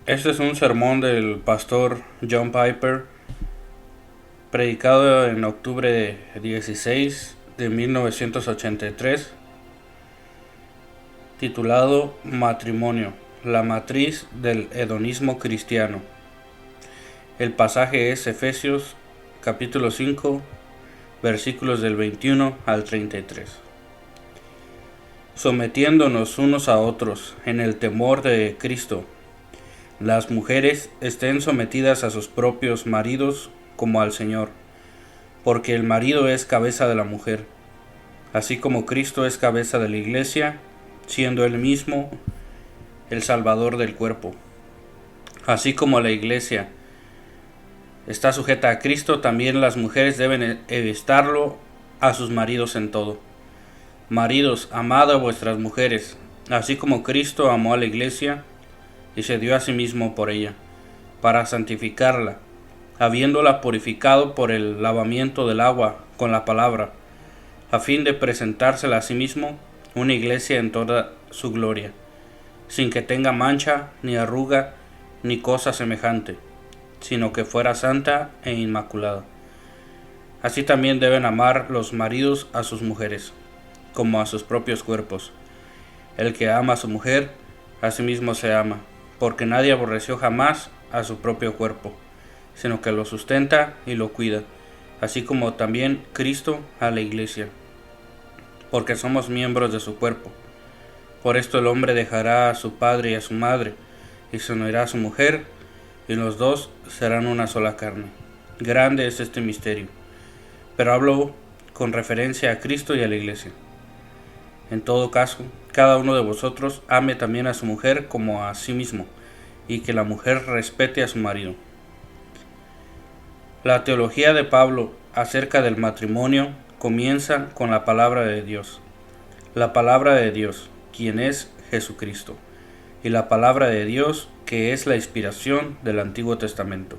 Este es un sermón del pastor John Piper, predicado en octubre 16 de 1983, titulado Matrimonio, la matriz del hedonismo cristiano. El pasaje es Efesios capítulo 5, versículos del 21 al 33. Sometiéndonos unos a otros en el temor de Cristo, las mujeres estén sometidas a sus propios maridos como al Señor, porque el marido es cabeza de la mujer, así como Cristo es cabeza de la iglesia, siendo él mismo el Salvador del cuerpo. Así como la iglesia está sujeta a Cristo, también las mujeres deben estarlo a sus maridos en todo. Maridos, amad a vuestras mujeres, así como Cristo amó a la iglesia y se dio a sí mismo por ella, para santificarla, habiéndola purificado por el lavamiento del agua con la palabra, a fin de presentársela a sí mismo una iglesia en toda su gloria, sin que tenga mancha, ni arruga, ni cosa semejante, sino que fuera santa e inmaculada. Así también deben amar los maridos a sus mujeres, como a sus propios cuerpos. El que ama a su mujer, a sí mismo se ama, porque nadie aborreció jamás a su propio cuerpo, sino que lo sustenta y lo cuida, así como también Cristo a la iglesia, porque somos miembros de su cuerpo. Por esto el hombre dejará a su padre y a su madre, y se unirá a su mujer, y los dos serán una sola carne. Grande es este misterio, pero hablo con referencia a Cristo y a la iglesia. En todo caso, cada uno de vosotros ame también a su mujer como a sí mismo, y que la mujer respete a su marido. La teología de Pablo acerca del matrimonio comienza con la palabra de Dios. La palabra de Dios, quien es Jesucristo, y la palabra de Dios, que es la inspiración del Antiguo Testamento.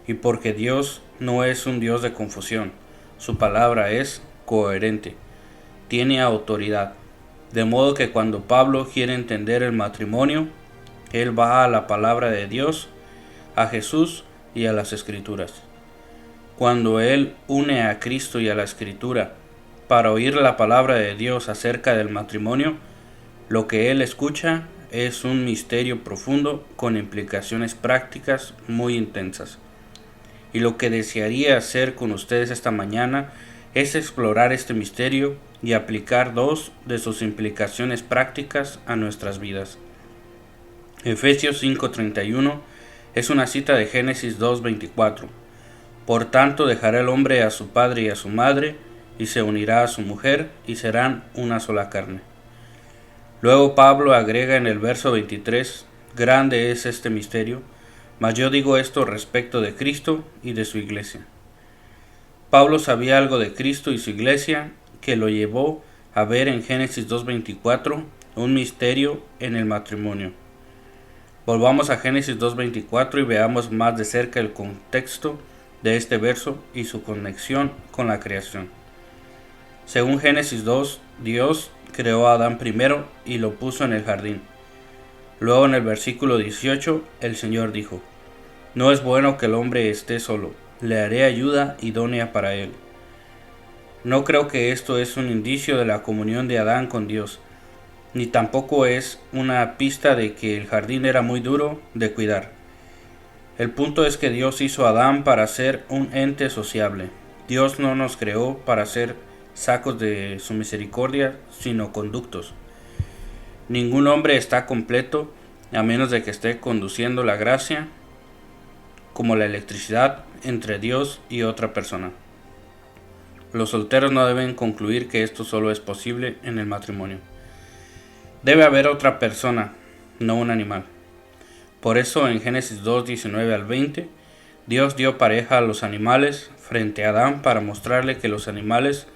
Y porque Dios no es un Dios de confusión, su palabra es coherente, tiene autoridad. De modo que cuando Pablo quiere entender el matrimonio, él va a la palabra de Dios, a Jesús y a las Escrituras. Cuando él une a Cristo y a la Escritura para oír la palabra de Dios acerca del matrimonio, lo que él escucha es un misterio profundo con implicaciones prácticas muy intensas. Y lo que desearía hacer con ustedes esta mañana es explorar este misterio y aplicar dos de sus implicaciones prácticas a nuestras vidas. Efesios 5:31 es una cita de Génesis 2:24. Por tanto dejará el hombre a su padre y a su madre, y se unirá a su mujer, y serán una sola carne. Luego Pablo agrega en el verso 23, grande es este misterio, mas yo digo esto respecto de Cristo y de su iglesia. Pablo sabía algo de Cristo y su iglesia que lo llevó a ver en Génesis 2:24 un misterio en el matrimonio. Volvamos a Génesis 2:24 y veamos más de cerca el contexto de este verso y su conexión con la creación. Según Génesis 2, Dios creó a Adán primero y lo puso en el jardín. Luego en el versículo 18 el Señor dijo, no es bueno que el hombre esté solo, le haré ayuda idónea para él. No creo que esto es un indicio de la comunión de Adán con Dios, ni tampoco es una pista de que el jardín era muy duro de cuidar. El punto es que Dios hizo a Adán para ser un ente sociable. Dios no nos creó para ser sacos de su misericordia, sino conductos. Ningún hombre está completo a menos de que esté conduciendo la gracia, como la electricidad, entre Dios y otra persona. Los solteros no deben concluir que esto solo es posible en el matrimonio. Debe haber otra persona, no un animal. Por eso en Génesis 2:19 al 20, Dios dio pareja a los animales frente a Adán para mostrarle que los animales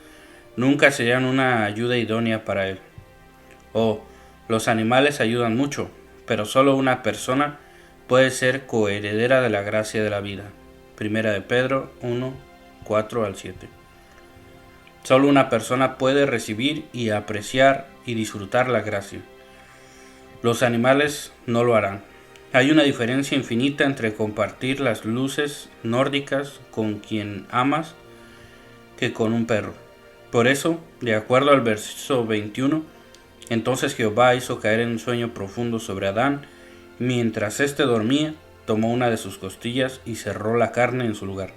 nunca serían una ayuda idónea para él. Los animales ayudan mucho, pero solo una persona puede ser coheredera de la gracia de la vida. Primera de Pedro 1:4 al 7. Solo una persona puede recibir y apreciar y disfrutar la gracia. Los animales no lo harán. Hay una diferencia infinita entre compartir las luces nórdicas con quien amas que con un perro. Por eso, de acuerdo al verso 21, entonces Jehová hizo caer en un sueño profundo sobre Adán, y mientras éste dormía, tomó una de sus costillas y cerró la carne en su lugar.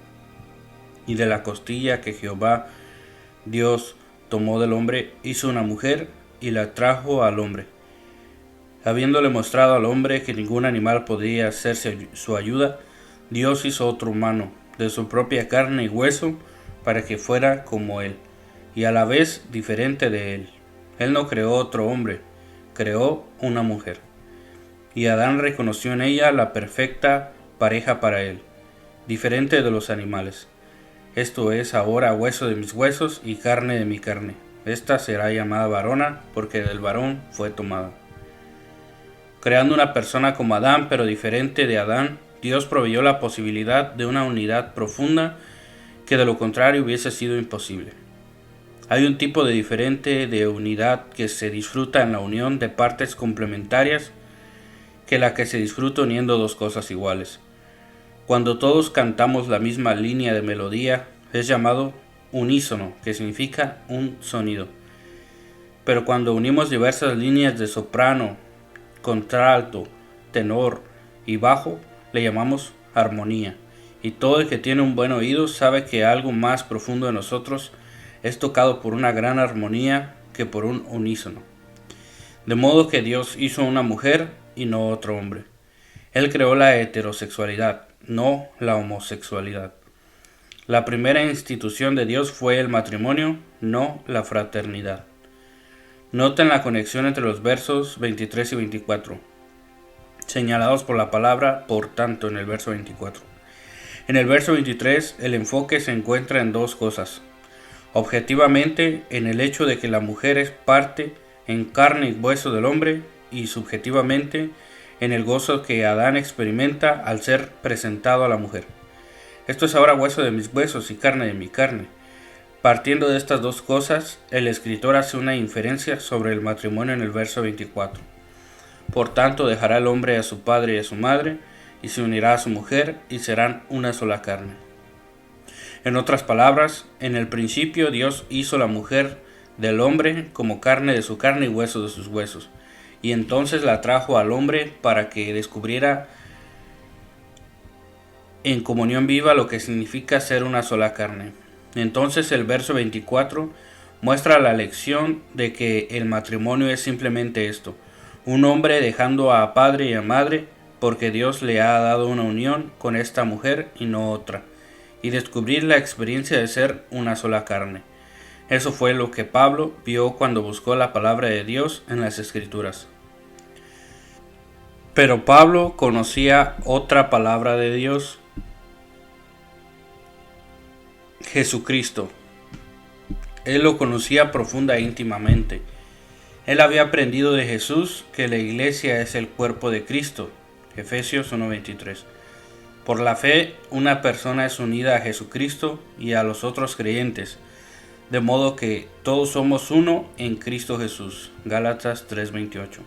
Y de la costilla que Jehová Dios tomó del hombre, hizo una mujer y la trajo al hombre. Habiéndole mostrado al hombre que ningún animal podía hacerse su ayuda, Dios hizo otro humano, de su propia carne y hueso, para que fuera como él, y a la vez diferente de él. Él no creó otro hombre, creó una mujer. Y Adán reconoció en ella la perfecta pareja para él, diferente de los animales. Esto es ahora hueso de mis huesos y carne de mi carne. Esta será llamada varona, porque del varón fue tomada. Creando una persona como Adán, pero diferente de Adán, Dios proveyó la posibilidad de una unidad profunda que de lo contrario hubiese sido imposible. Hay un tipo de diferente de unidad que se disfruta en la unión de partes complementarias que la que se disfruta uniendo dos cosas iguales. Cuando todos cantamos la misma línea de melodía, es llamado unísono, que significa un sonido. Pero cuando unimos diversas líneas de soprano, contralto, tenor y bajo, le llamamos armonía. Y todo el que tiene un buen oído sabe que algo más profundo de nosotros es tocado por una gran armonía que por un unísono. De modo que Dios hizo una mujer y no otro hombre. Él creó la heterosexualidad, no la homosexualidad. La primera institución de Dios fue el matrimonio, no la fraternidad. Noten la conexión entre los versos 23 y 24, señalados por la palabra por tanto en el verso 24. En el verso 23 el enfoque se encuentra en dos cosas. Objetivamente en el hecho de que la mujer es parte en carne y hueso del hombre, y subjetivamente en el gozo que Adán experimenta al ser presentado a la mujer. Esto es ahora hueso de mis huesos y carne de mi carne. Partiendo de estas dos cosas, el escritor hace una inferencia sobre el matrimonio en el verso 24. Por tanto dejará el hombre a su padre y a su madre, y se unirá a su mujer, y serán una sola carne. En otras palabras, en el principio Dios hizo la mujer del hombre como carne de su carne y hueso de sus huesos, y entonces la trajo al hombre para que descubriera en comunión viva lo que significa ser una sola carne. Entonces el verso 24 muestra la lección de que el matrimonio es simplemente esto: un hombre dejando a padre y a madre porque Dios le ha dado una unión con esta mujer y no otra, y descubrir la experiencia de ser una sola carne. Eso fue lo que Pablo vio cuando buscó la palabra de Dios en las Escrituras. Pero Pablo conocía otra palabra de Dios: Jesucristo. Él lo conocía profunda e íntimamente. Él había aprendido de Jesús que la iglesia es el cuerpo de Cristo. Efesios 1:23. Por la fe, una persona es unida a Jesucristo y a los otros creyentes, de modo que todos somos uno en Cristo Jesús. Gálatas 3:28.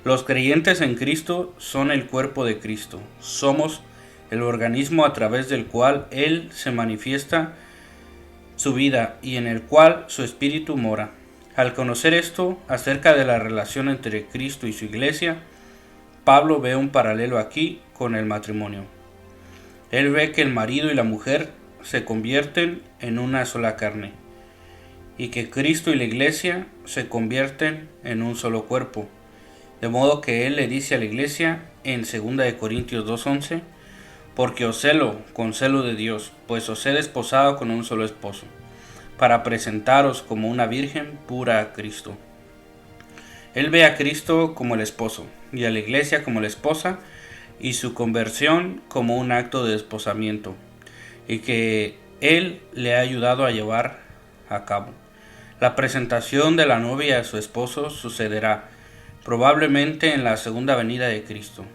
Los creyentes en Cristo son el cuerpo de Cristo. Somos el organismo a través del cual Él se manifiesta su vida y en el cual su espíritu mora. Al conocer esto acerca de la relación entre Cristo y su iglesia, Pablo ve un paralelo aquí con el matrimonio. Él ve que el marido y la mujer se convierten en una sola carne, y que Cristo y la iglesia se convierten en un solo cuerpo. De modo que él le dice a la iglesia en 2 Corintios 2:11, porque os celo con celo de Dios, pues os he desposado con un solo esposo, para presentaros como una virgen pura a Cristo. Él ve a Cristo como el esposo, y a la iglesia como la esposa, y su conversión como un acto de desposamiento, y que Él le ha ayudado a llevar a cabo. La presentación de la novia a su esposo sucederá probablemente en la segunda venida de Cristo.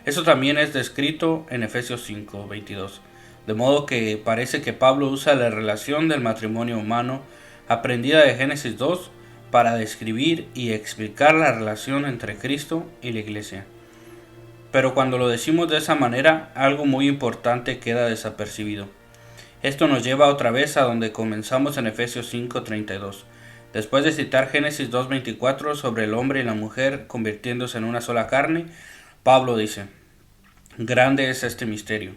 Eso también es descrito en Efesios 5:22, de modo que parece que Pablo usa la relación del matrimonio humano aprendida de Génesis 2 para describir y explicar la relación entre Cristo y la iglesia. Pero cuando lo decimos de esa manera, algo muy importante queda desapercibido. Esto nos lleva otra vez a donde comenzamos en Efesios 5:32. Después de citar Génesis 2:24 sobre el hombre y la mujer convirtiéndose en una sola carne, Pablo dice: grande es este misterio.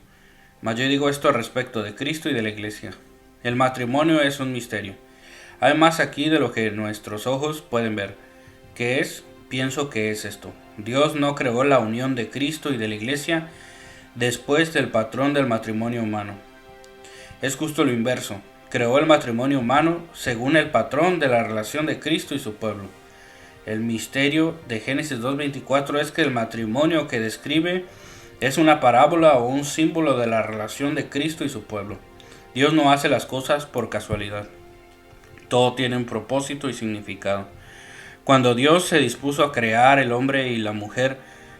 Mas yo digo esto respecto de Cristo y de la Iglesia. El matrimonio es un misterio. Hay más aquí de lo que nuestros ojos pueden ver. ¿Qué es? Pienso que es esto. Dios no creó la unión de Cristo y de la Iglesia después del patrón del matrimonio humano. Es justo lo inverso. Creó el matrimonio humano según el patrón de la relación de Cristo y su pueblo. El misterio de Génesis 2:24 es que el matrimonio que describe es una parábola o un símbolo de la relación de Cristo y su pueblo. Dios no hace las cosas por casualidad. Todo tiene un propósito y significado. Cuando Dios se dispuso a crear el hombre y la mujer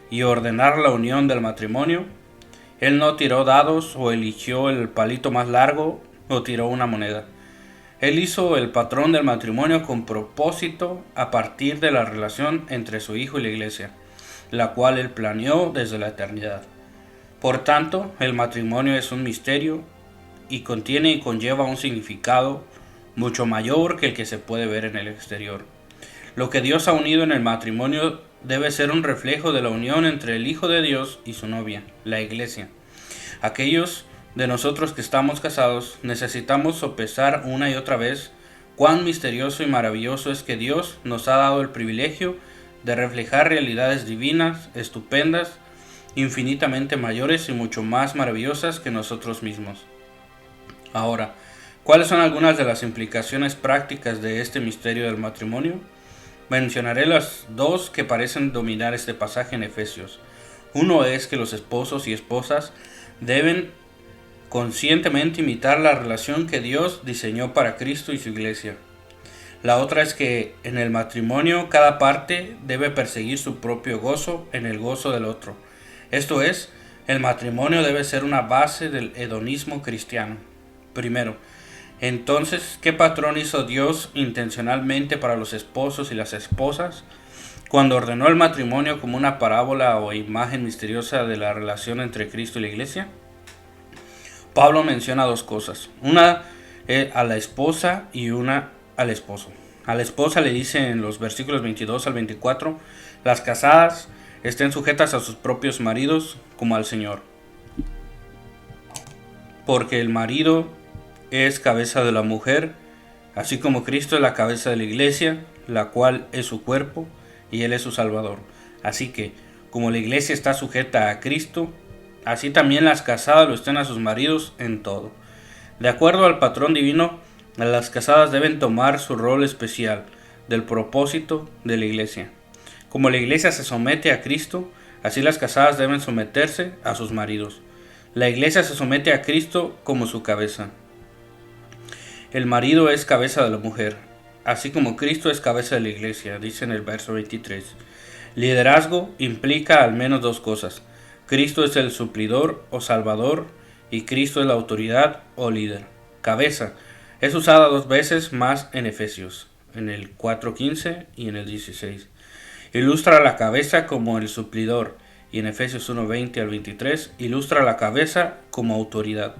y ordenar la unión del matrimonio, Él no tiró dados o eligió el palito más largo o tiró una moneda. Él hizo el patrón del matrimonio con propósito a partir de la relación entre su Hijo y la Iglesia, la cual Él planeó desde la eternidad. Por tanto, el matrimonio es un misterio y contiene y conlleva un significado mucho mayor que el que se puede ver en el exterior. Lo que Dios ha unido en el matrimonio debe ser un reflejo de la unión entre el Hijo de Dios y su novia, la Iglesia. Aquellos de nosotros que estamos casados necesitamos sopesar una y otra vez cuán misterioso y maravilloso es que Dios nos ha dado el privilegio de reflejar realidades divinas, estupendas, infinitamente mayores y mucho más maravillosas que nosotros mismos. Ahora, ¿cuáles son algunas de las implicaciones prácticas de este misterio del matrimonio? Mencionaré las dos que parecen dominar este pasaje en Efesios. Uno es que los esposos y esposas deben conscientemente imitar la relación que Dios diseñó para Cristo y su Iglesia. La otra es que en el matrimonio cada parte debe perseguir su propio gozo en el gozo del otro. Esto es, el matrimonio debe ser una base del hedonismo cristiano. Primero, entonces, ¿qué patrón hizo Dios intencionalmente para los esposos y las esposas cuando ordenó el matrimonio como una parábola o imagen misteriosa de la relación entre Cristo y la Iglesia? Pablo menciona dos cosas, una a la esposa y una al esposo. A la esposa le dice en los versículos 22 al 24, las casadas estén sujetas a sus propios maridos como al Señor, porque el marido es cabeza de la mujer, así como Cristo es la cabeza de la Iglesia, la cual es su cuerpo y Él es su Salvador. Así que, como la Iglesia está sujeta a Cristo, así también las casadas lo estén a sus maridos en todo. De acuerdo al patrón divino, las casadas deben tomar su rol especial del propósito de la Iglesia. Como la Iglesia se somete a Cristo, así las casadas deben someterse a sus maridos. La Iglesia se somete a Cristo como su cabeza. El marido es cabeza de la mujer, así como Cristo es cabeza de la Iglesia, dice en el verso 23. Liderazgo implica al menos dos cosas. Cristo es el suplidor o salvador y Cristo es la autoridad o líder. Cabeza es usada dos veces más en Efesios, en el 4:15 y en el 16. Ilustra la cabeza como el suplidor y en Efesios 1:20 al 23 ilustra la cabeza como autoridad.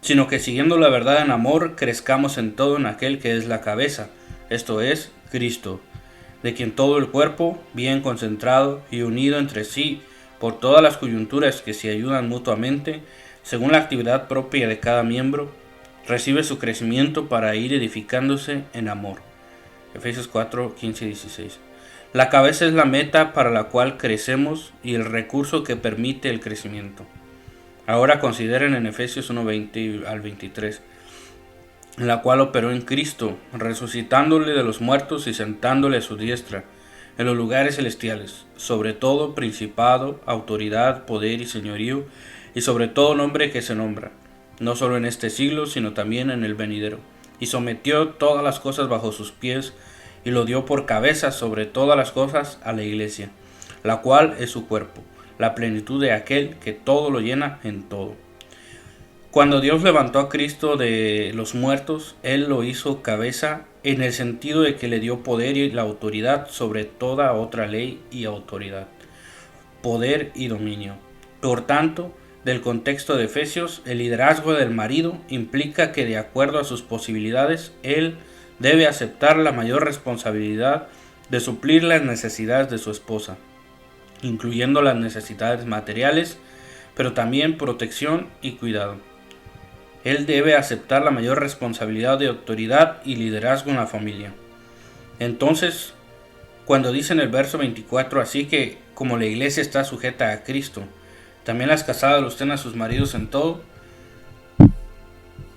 Sino que siguiendo la verdad en amor crezcamos en todo en aquel que es la cabeza, esto es, Cristo, de quien todo el cuerpo, bien concentrado y unido entre sí por todas las coyunturas que se ayudan mutuamente, según la actividad propia de cada miembro, recibe su crecimiento para ir edificándose en amor. Efesios 4:15 y 16. La cabeza es la meta para la cual crecemos y el recurso que permite el crecimiento. Ahora consideren en Efesios 1:20 al 23, la cual operó en Cristo, resucitándole de los muertos y sentándole a su diestra, en los lugares celestiales, sobre todo principado, autoridad, poder y señorío, y sobre todo nombre que se nombra, no solo en este siglo, sino también en el venidero. Y sometió todas las cosas bajo sus pies, y lo dio por cabeza sobre todas las cosas a la Iglesia, la cual es su cuerpo, la plenitud de aquel que todo lo llena en todo. Cuando Dios levantó a Cristo de los muertos, Él lo hizo cabeza en el sentido de que le dio poder y la autoridad sobre toda otra ley y autoridad. poder y dominio. Por tanto, del contexto de Efesios, el liderazgo del marido implica que, de acuerdo a sus posibilidades, él debe aceptar la mayor responsabilidad de suplir las necesidades de su esposa, incluyendo las necesidades materiales, pero también protección y cuidado. Él debe aceptar la mayor responsabilidad de autoridad y liderazgo en la familia. Entonces, cuando dice en el verso 24, así que como la iglesia está sujeta a Cristo, también las casadas los tengan a sus maridos en todo,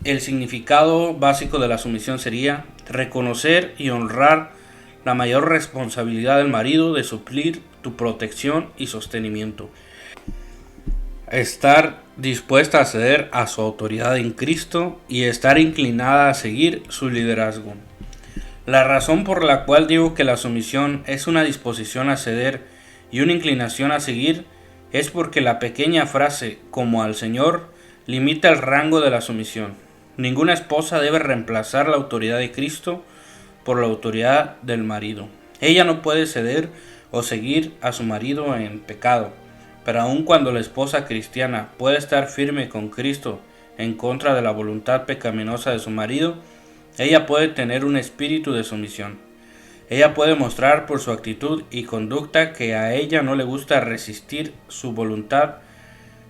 el significado básico de la sumisión sería reconocer y honrar la mayor responsabilidad del marido de suplir tu protección y sostenimiento. Estar dispuesta a ceder a su autoridad en Cristo y estar inclinada a seguir su liderazgo. La razón por la cual digo que la sumisión es una disposición a ceder y una inclinación a seguir es porque la pequeña frase como al Señor limita el rango de la sumisión. Ninguna esposa debe reemplazar la autoridad de Cristo por la autoridad del marido. Ella no puede ceder o seguir a su marido en pecado, pero aun cuando la esposa cristiana puede estar firme con Cristo en contra de la voluntad pecaminosa de su marido, ella puede tener un espíritu de sumisión. Ella puede mostrar por su actitud y conducta que a ella no le gusta resistir su voluntad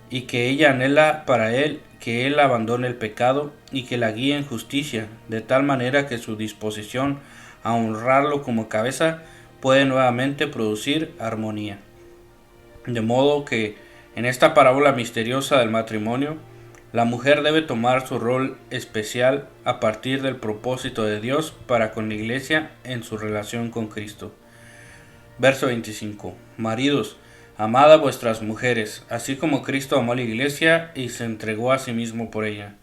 y que ella anhela para él que él abandone el pecado y que la guíe en justicia, de tal manera que su disposición a honrarlo como cabeza puede nuevamente producir armonía. De modo que en esta parábola misteriosa del matrimonio, la mujer debe tomar su rol especial a partir del propósito de Dios para con la iglesia en su relación con Cristo. Verso 25. Maridos, amad a vuestras mujeres, así como Cristo amó a la iglesia y se entregó a sí mismo por ella.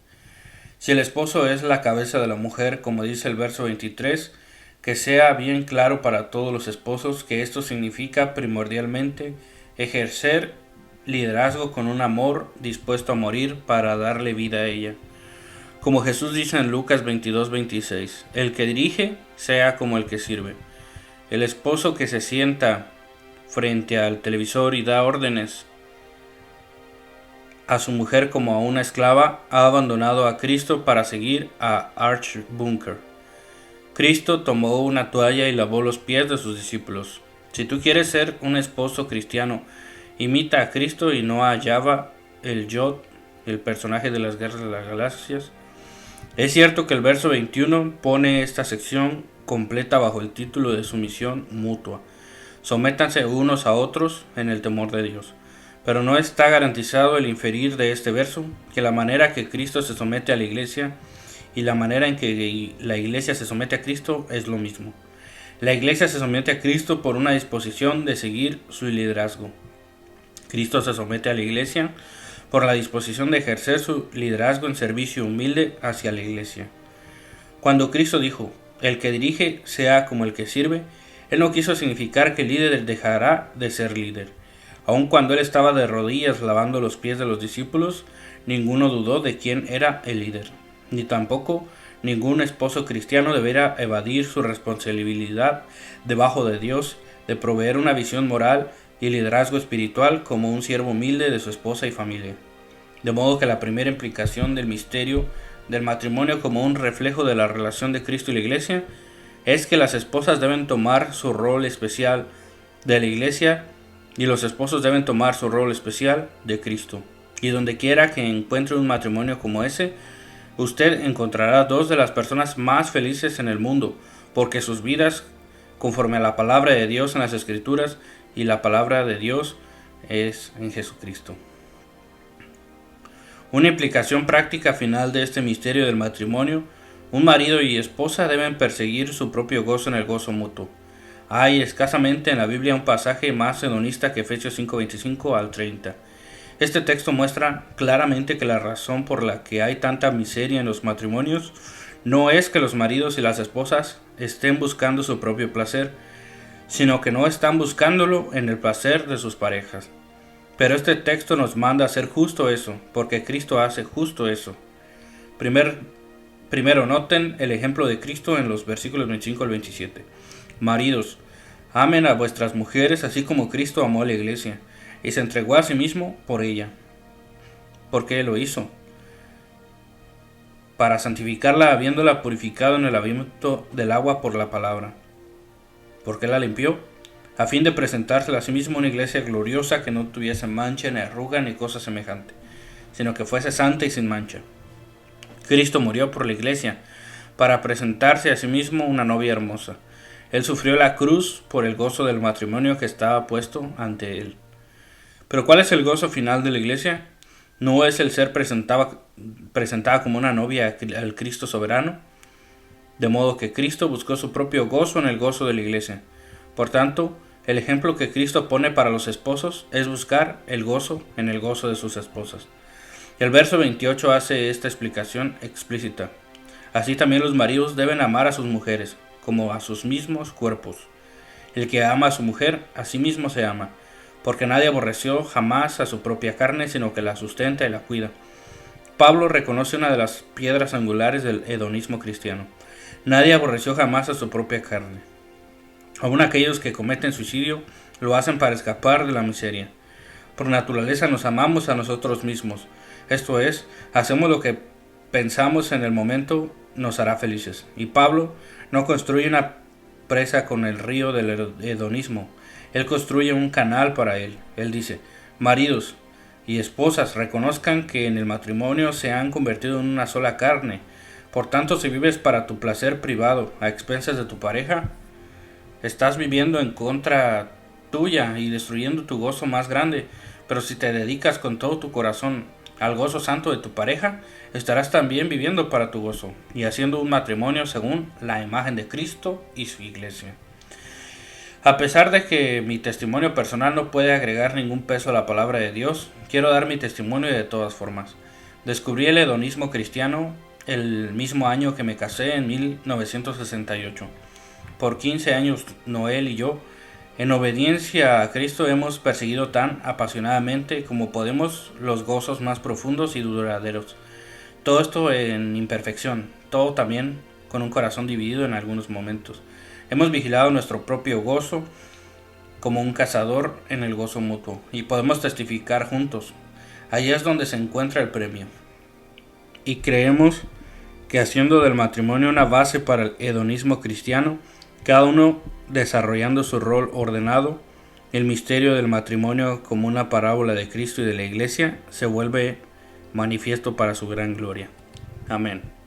Si el esposo es la cabeza de la mujer, como dice el verso 23, que sea bien claro para todos los esposos que esto significa primordialmente ejercer liderazgo con un amor dispuesto a morir para darle vida a ella. Como Jesús dice en Lucas 22:26, el que dirige sea como el que sirve. El esposo que se sienta frente al televisor y da órdenes a su mujer como a una esclava ha abandonado a Cristo para seguir a Archie Bunker. Cristo tomó una toalla y lavó los pies de sus discípulos. Si tú quieres ser un esposo cristiano, imita a Cristo y no a Jabba el Yod, el personaje de las guerras de las galaxias. Es cierto que el verso 21 pone esta sección completa bajo el título de sumisión mutua. Sométanse unos a otros en el temor de Dios. Pero no está garantizado el inferir de este verso que la manera que Cristo se somete a la iglesia y la manera en que la iglesia se somete a Cristo es lo mismo. La iglesia se somete a Cristo por una disposición de seguir su liderazgo. Cristo se somete a la iglesia por la disposición de ejercer su liderazgo en servicio humilde hacia la iglesia. Cuando Cristo dijo, el que dirige sea como el que sirve, Él no quiso significar que el líder dejará de ser líder. Aun cuando Él estaba de rodillas lavando los pies de los discípulos, ninguno dudó de quién era el líder. Ni tampoco ningún esposo cristiano deberá evadir su responsabilidad debajo de Dios de proveer una visión moral y liderazgo espiritual como un siervo humilde de su esposa y familia. De modo que la primera implicación del misterio del matrimonio como un reflejo de la relación de Cristo y la iglesia es que las esposas deben tomar su rol especial de la iglesia y los esposos deben tomar su rol especial de Cristo. Y donde quiera que encuentre un matrimonio como ese, usted encontrará dos de las personas más felices en el mundo, porque sus vidas, conforme a la palabra de Dios en las Escrituras, y la palabra de Dios es en Jesucristo. Una implicación práctica final de este misterio del matrimonio: un marido y esposa deben perseguir su propio gozo en el gozo mutuo. Hay escasamente en la Biblia un pasaje más hedonista que Efesios 5:25 al 30. Este texto muestra claramente que la razón por la que hay tanta miseria en los matrimonios no es que los maridos y las esposas estén buscando su propio placer, sino que no están buscándolo en el placer de sus parejas. Pero este texto nos manda a hacer justo eso, porque Cristo hace justo eso. Primero noten el ejemplo de Cristo en los versículos 25 al 27. Maridos, amen a vuestras mujeres así como Cristo amó a la iglesia, y se entregó a sí mismo por ella. ¿Por qué lo hizo? Para santificarla, habiéndola purificado en el lavamiento del agua por la palabra. ¿Por qué la limpió? A fin de presentársela a sí mismo una iglesia gloriosa que no tuviese mancha, ni arruga, ni cosa semejante, sino que fuese santa y sin mancha. Cristo murió por la iglesia, para presentarse a sí mismo una novia hermosa. Él sufrió la cruz por el gozo del matrimonio que estaba puesto ante él. Pero ¿cuál es el gozo final de la iglesia? ¿No es el ser presentada como una novia al Cristo soberano? De modo que Cristo buscó su propio gozo en el gozo de la iglesia. Por tanto, el ejemplo que Cristo pone para los esposos es buscar el gozo en el gozo de sus esposas. El verso 28 hace esta explicación explícita. Así también los maridos deben amar a sus mujeres, como a sus mismos cuerpos. El que ama a su mujer, a sí mismo se ama, porque nadie aborreció jamás a su propia carne, sino que la sustenta y la cuida. Pablo reconoce una de las piedras angulares del hedonismo cristiano. Nadie aborreció jamás a su propia carne. Aun aquellos que cometen suicidio lo hacen para escapar de la miseria. Por naturaleza nos amamos a nosotros mismos. Esto es, hacemos lo que pensamos en el momento nos hará felices. Y Pablo no construye una presa con el río del hedonismo. Él construye un canal para él. Él dice, maridos y esposas, reconozcan que en el matrimonio se han convertido en una sola carne. Por tanto, si vives para tu placer privado a expensas de tu pareja, estás viviendo en contra tuya y destruyendo tu gozo más grande. Pero si te dedicas con todo tu corazón al gozo santo de tu pareja, estarás también viviendo para tu gozo y haciendo un matrimonio según la imagen de Cristo y su iglesia. A pesar de que mi testimonio personal no puede agregar ningún peso a la palabra de Dios, quiero dar mi testimonio de todas formas. Descubrí el hedonismo cristiano el mismo año que me casé, en 1968. Por 15 años Noel y yo, en obediencia a Cristo, hemos perseguido tan apasionadamente como podemos los gozos más profundos y duraderos. Todo esto en imperfección, todo también con un corazón dividido en algunos momentos. Hemos vigilado nuestro propio gozo como un cazador en el gozo mutuo, y podemos testificar juntos. Allí es donde se encuentra el premio. Y creemos que haciendo del matrimonio una base para el hedonismo cristiano, cada uno desarrollando su rol ordenado, el misterio del matrimonio como una parábola de Cristo y de la Iglesia se vuelve manifiesto para su gran gloria. Amén.